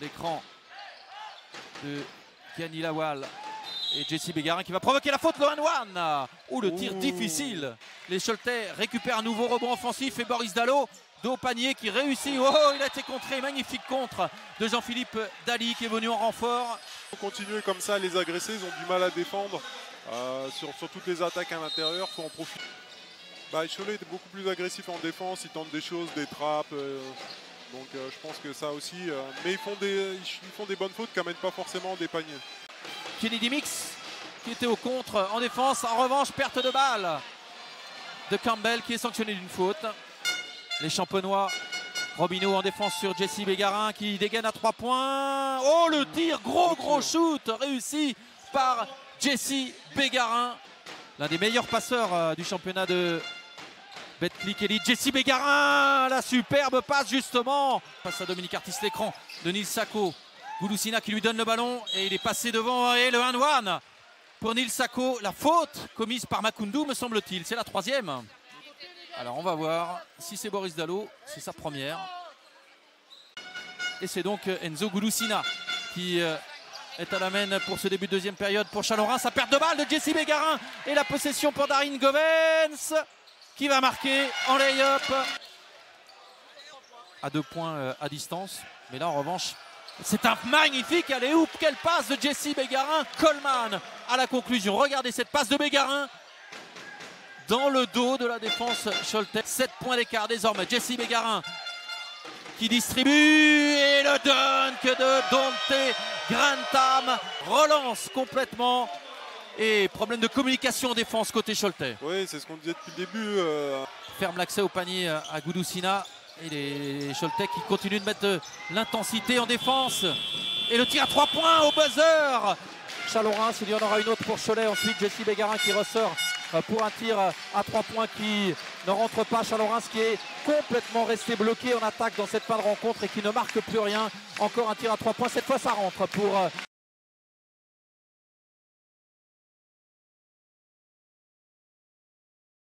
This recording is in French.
l'écran de Gianni Lawal et Jesse Bégarin qui va provoquer la faute, le 1-1. Oh, le tir difficile. Les Choletais récupèrent un nouveau rebond offensif et Boris Dalot, dos au panier, qui réussit. Oh, il a été contré. Magnifique contre de Jean-Philippe Daly qui est venu en renfort. Il faut continuer comme ça à les agresser. Ils ont du mal à défendre sur toutes les attaques à l'intérieur. Il faut en profiter. Cholet est beaucoup plus agressif en défense. Ils tentent des choses, des trappes. Donc je pense que ça aussi. Mais ils font des bonnes fautes qui n'amènent pas forcément des paniers. Kennedy Mix qui était au contre en défense. En revanche, perte de balle de Campbell qui est sanctionné d'une faute. Les Champenois, Robineau en défense sur Jesse Bégarin qui dégaine à 3 points. Oh, le tir, gros shoot réussi par Jesse Bégarin. L'un des meilleurs passeurs du championnat de Betclic Elite. Jesse Bégarin, la superbe passe justement. Passe à Dominique Artis, l'écran de Nils Sako. Gouloussina qui lui donne le ballon et il est passé devant et le 1-1 pour Nils Sako. La faute commise par Makoundou, me semble-t-il. C'est la 3e. Alors on va voir si c'est Boris Dalot, c'est sa première. Et c'est donc Enzo Gouloussina qui est à la main pour ce début de deuxième période pour Chalon-Reims. Sa perte de balle de Jesse Bégarin et la possession pour Darin Govens qui va marquer en lay-up à 2 points à distance. Mais là en revanche, c'est un magnifique alley-oop. Quelle passe de Jesse Bégarin. Coleman à la conclusion. Regardez cette passe de Bégarin dans le dos de la défense Choletais. 7 points d'écart désormais. Jesse Bégarin qui distribue et le dunk de Dante Grantham relance complètement. Et problème de communication en défense côté Choletais. Oui, c'est ce qu'on disait depuis le début. Ferme l'accès au panier à Gouloussina. Et les Choletais qui continuent de mettre de l'intensité en défense. Et le tir à 3 points au buzzer. Chalon-Reims, il y en aura une autre pour Cholet. Ensuite, Jesse Bégarin qui ressort pour un tir à 3 points qui ne rentre pas. Chalon-Reims qui est complètement resté bloqué en attaque dans cette fin de rencontre et qui ne marque plus rien. Encore un tir à 3 points. Cette fois, ça rentre pour